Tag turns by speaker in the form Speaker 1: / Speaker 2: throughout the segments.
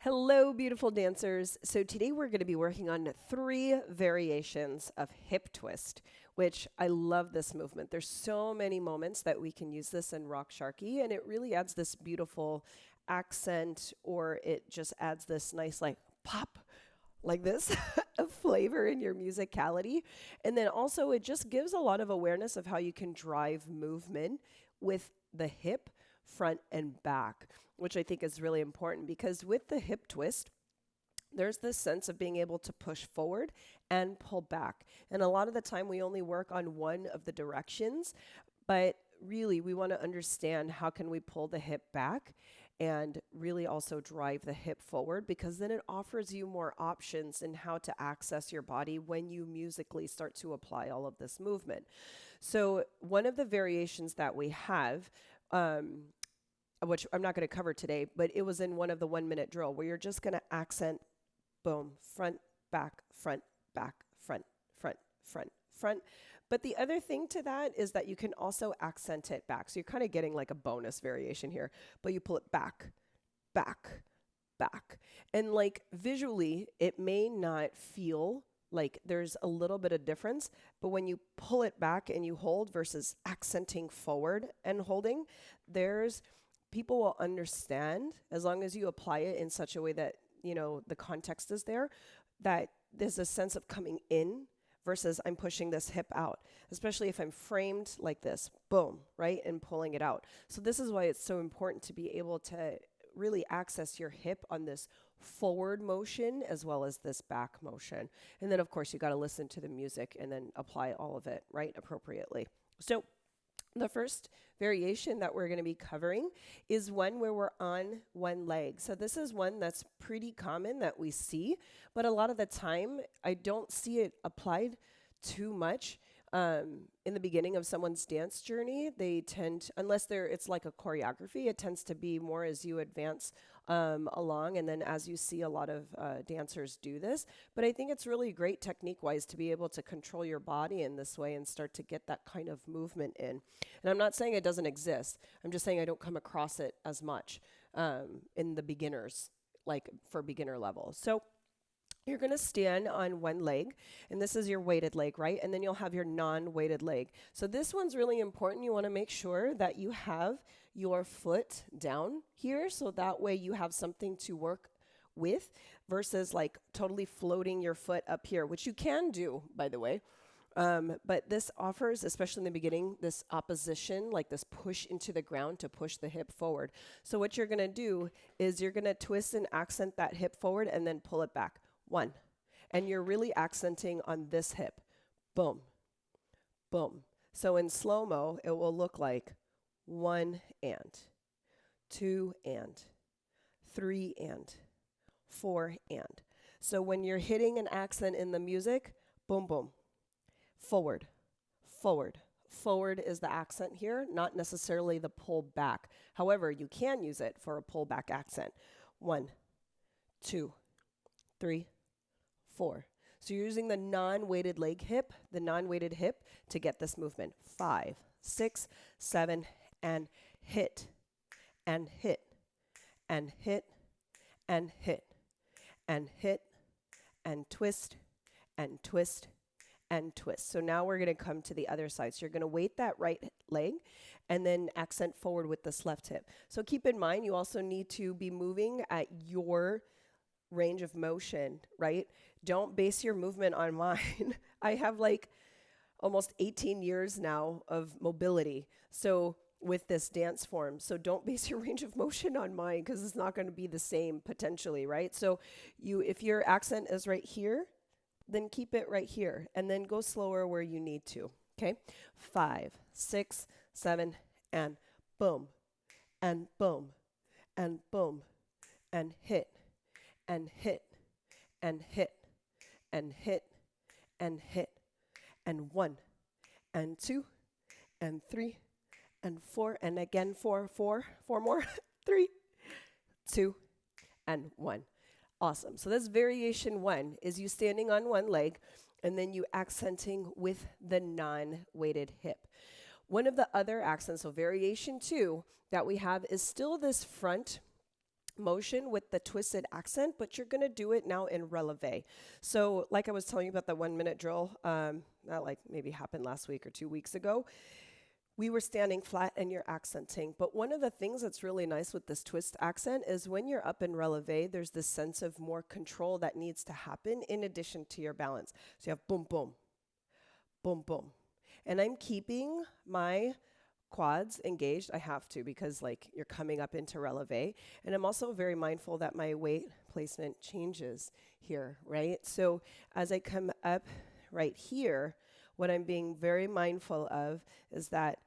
Speaker 1: Hello, beautiful dancers. So today we're going to be working on 3 variations of hip twist, which I love this movement. There's so many moments that we can use this in Raqs Sharqi, and it really adds this beautiful accent, or it just adds this nice like pop like this of flavor in your musicality. And then also it just gives a lot of awareness of how you can drive movement with the hip, front and back, which I think is really important because with the hip twist, there's this sense of being able to push forward and pull back. And a lot of the time we only work on one of the directions, but really we want to understand how can we pull the hip back and really also drive the hip forward, because then it offers you more options in how to access your body when you musically start to apply all of this movement. So one of the variations that we have, which I'm not going to cover today, but it was in one of the 1 minute drill where you're just going to accent, boom, front, back, front, back, front, front, front, front. But the other thing to that is that you can also accent it back. So you're kind of getting like a bonus variation here, but you pull it back, back, back. And like visually, it may not feel like there's a little bit of difference, but when you pull it back and you hold versus accenting forward and holding, there's people will understand as long as you apply it in such a way that, you know, the context is there, that there's a sense of coming in versus I'm pushing this hip out, especially if I'm framed like this, boom, right, and pulling it out. So this is why it's so important to be able to really access your hip on this forward motion as well as this back motion. And then, of course, you got to listen to the music and then apply all of it, right, appropriately. So the first variation that we're going to be covering is one where we're on one leg. So this is one that's pretty common that we see, but a lot of the time I don't see it applied too much. In the beginning of someone's dance journey, they tend, unless it's like a choreography, it tends to be more as you advance along, and then as you see a lot of dancers do this. But I think it's really great technique-wise to be able to control your body in this way and start to get that kind of movement in. And I'm not saying it doesn't exist. I'm just saying I don't come across it as much in the beginners, like for beginner level. So you're going to stand on one leg, and this is your weighted leg, right? And then you'll have your non-weighted leg. So this one's really important. You want to make sure that you have your foot down here, so that way you have something to work with versus like totally floating your foot up here, which you can do, by the way. But this offers, especially in the beginning, this opposition, like this push into the ground to push the hip forward. So what you're going to do is you're going to twist and accent that hip forward and then pull it back. 1. And you're really accenting on this hip. Boom, boom. So in slow-mo, it will look like 1 and, 2 and, 3 and, 4 and. So when you're hitting an accent in the music, boom, boom, forward, forward. Forward is the accent here, not necessarily the pull back. However, you can use it for a pull back accent. 1, 2, 3, 4. So you're using the non-weighted leg hip, the non-weighted hip to get this movement. 5, 6, 7, and hit, and hit, and hit, and hit, and hit, and twist, and twist, and twist. So now we're going to come to the other side. So you're going to weight that right leg and then accent forward with this left hip. So keep in mind, you also need to be moving at your range of motion, right? Don't base your movement on mine. I have like almost 18 years now of mobility. So with this dance form, so don't base your range of motion on mine because it's not going to be the same potentially, right? So if your accent is right here, then keep it right here and then go slower where you need to. Okay. 5, 6, 7, and boom, and boom, and boom, and hit, and hit, and hit, and hit, and hit, and 1, and 2, and 3, and 4, and again 4 more, 3, 2, and 1. Awesome. So that's variation 1, is you standing on one leg, and then you accenting with the non-weighted hip. One of the other accents, so variation 2, that we have is still this front motion with the twisted accent, but you're going to do it now in relevé. So like I was telling you about the 1 minute drill, that like maybe happened last week or 2 weeks ago, we were standing flat and you're accenting. But one of the things that's really nice with this twist accent is when you're up in relevé, there's this sense of more control that needs to happen in addition to your balance. So you have boom, boom, boom, boom. And I'm keeping my quads engaged. I have to because like you're coming up into relevé. And I'm also very mindful that my weight placement changes here, right? So as I come up right here, what I'm being very mindful of is that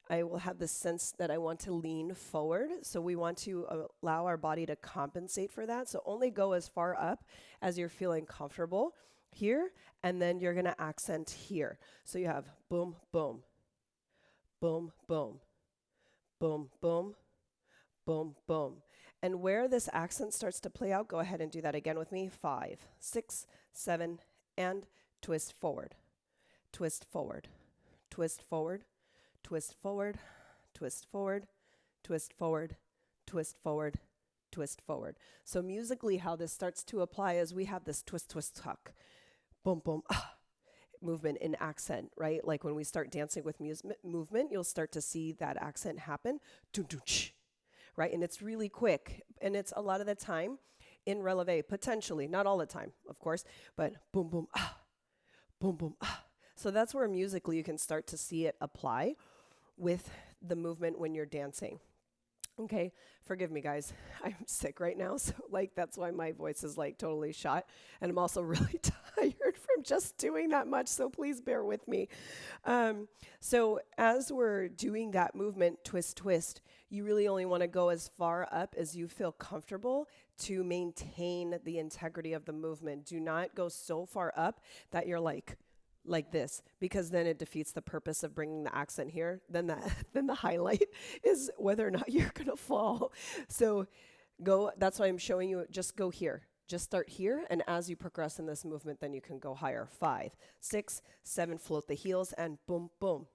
Speaker 1: I will have the sense that I want to lean forward. So we want to allow our body to compensate for that. So only go as far up as you're feeling comfortable here, and then you're going to accent here. So you have boom, boom, boom, boom, boom, boom, boom, boom. And where this accent starts to play out, go ahead and do that again with me. 5, 6, 7, and twist forward, twist forward, twist forward, twist forward, twist forward, twist forward, twist forward, twist forward. So musically, how this starts to apply is we have this twist, twist, tuck, boom, boom, movement in accent, right? Like when we start dancing with movement, you'll start to see that accent happen, right? And it's really quick. And it's a lot of the time in relevé, potentially, not all the time, of course, but boom, boom, boom, boom, So that's where musically you can start to see it apply with the movement when you're dancing. Okay, forgive me guys, I'm sick right now, so like that's why my voice is like totally shot, and I'm also really tired from just doing that much, so please bear with me. So as we're doing that movement, twist, twist, you really only want to go as far up as you feel comfortable to maintain the integrity of the movement. Do not go so far up that you're like this, because then it defeats the purpose of bringing the accent here. Then the highlight is whether or not you're going to fall. So that's why I'm showing you, just go here. Just start here, and as you progress in this movement, then you can go higher. 5, 6, 7, float the heels, and boom, boom,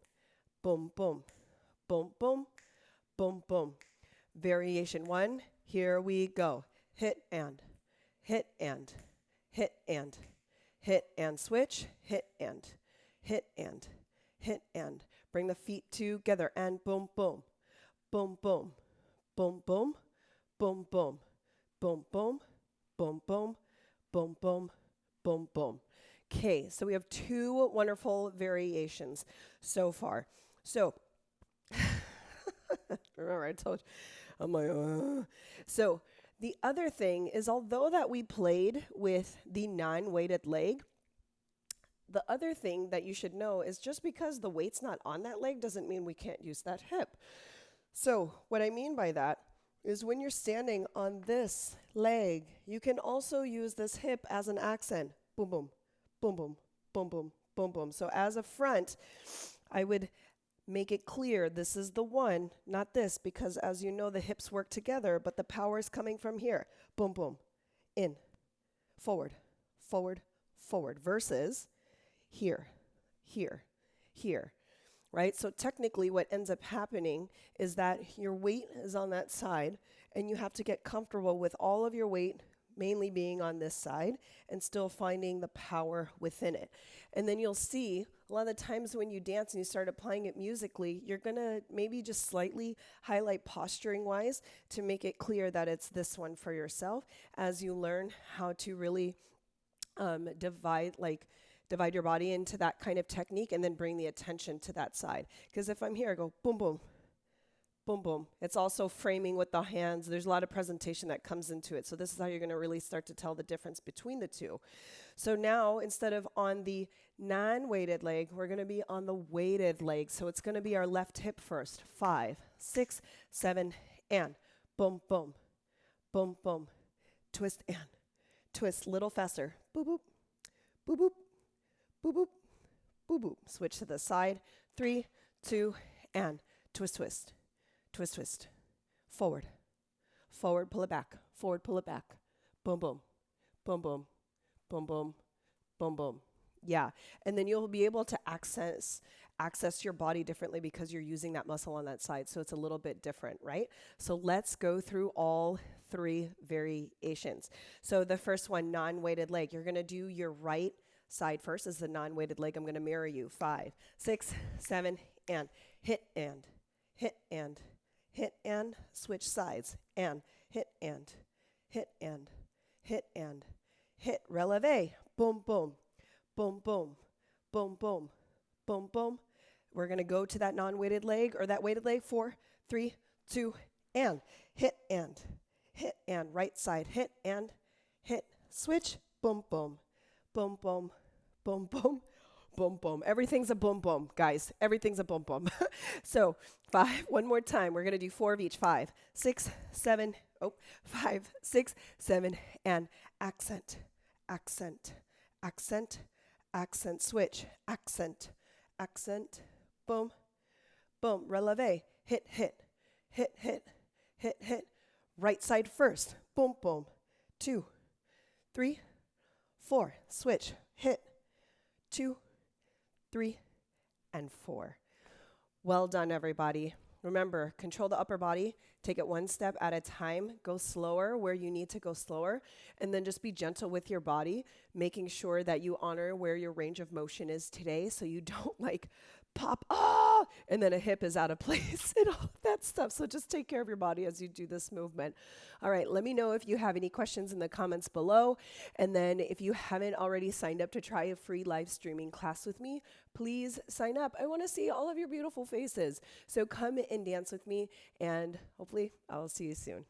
Speaker 1: boom, boom, boom, boom, boom, boom. Variation 1, here we go. Hit and, hit and, hit and. Hit and switch, hit and, hit and, hit and. Bring the feet together and boom, boom, boom, boom, boom, boom, boom, boom, boom, boom, boom, boom, boom, boom, boom, boom. Okay, so we have 2 wonderful variations so far. So, remember I told you, I'm like, So, the other thing is, although that we played with the non-weighted leg, the other thing that you should know is just because the weight's not on that leg doesn't mean we can't use that hip. So what I mean by that is when you're standing on this leg, you can also use this hip as an accent. Boom, boom, boom, boom, boom, boom, boom, boom. So as a front, I would make it clear this is the one, not this, because as you know, the hips work together, but the power is coming from here. Boom, boom, in, forward, forward, forward, versus here, here, here, right? So technically what ends up happening is that your weight is on that side, and you have to get comfortable with all of your weight mainly being on this side and still finding the power within it. And then you'll see a lot of the times when you dance and you start applying it musically, you're going to maybe just slightly highlight posturing wise to make it clear that it's this one for yourself as you learn how to really divide your body into that kind of technique and then bring the attention to that side. Because if I'm here, I go boom, boom, boom, boom. It's also framing with the hands. There's a lot of presentation that comes into it. So this is how you're going to really start to tell the difference between the two. So now, instead of on the non-weighted leg, we're going to be on the weighted leg. So it's going to be our left hip first. 5, 6, 7, and boom, boom, boom, boom. Twist and twist. Little faster. Boop, boop, boop, boop, boop, boop, boop, boop. Switch to the side. 3, 2, and twist, twist. Twist, twist, forward, forward, pull it back, forward, pull it back, boom, boom, boom, boom, boom, boom, boom, boom. Yeah, and then you'll be able to access access your body differently because you're using that muscle on that side. So it's a little bit different, right? So let's go through all 3 variations. So the first one, non-weighted leg. You're going to do your right side first as the non-weighted leg. I'm going to mirror you. 5, 6, 7, and hit and hit and hit and switch sides and hit and hit and hit and hit. Relevé. Boom, boom, boom, boom, boom, boom, boom, boom. We're going to go to that non-weighted leg or that weighted leg. 4, 3, 2, and hit and hit and right side. Hit and hit. Switch. Boom, boom, boom, boom, boom, boom, boom, boom. Everything's a boom, boom, guys. Everything's a boom, boom. So 5, one more time. We're going to do 4 of each. 5, 6, 7, 5, 6, 7, and accent, accent, accent, accent, switch, accent, accent, boom, boom, relevé, hit, hit, hit, hit, hit, hit, right side first, boom, boom, 2, 3, 4, switch, hit, 2, 3, and 4. Well done, everybody. Remember, control the upper body, take it one step at a time, go slower where you need to go slower, and then just be gentle with your body, making sure that you honor where your range of motion is today so you don't like pop, and then a hip is out of place and all that stuff. So just take care of your body as you do this movement. All right, let me know if you have any questions in the comments below. And then if you haven't already signed up to try a free live streaming class with me, please sign up. I want to see all of your beautiful faces. So come and dance with me, and hopefully I'll see you soon.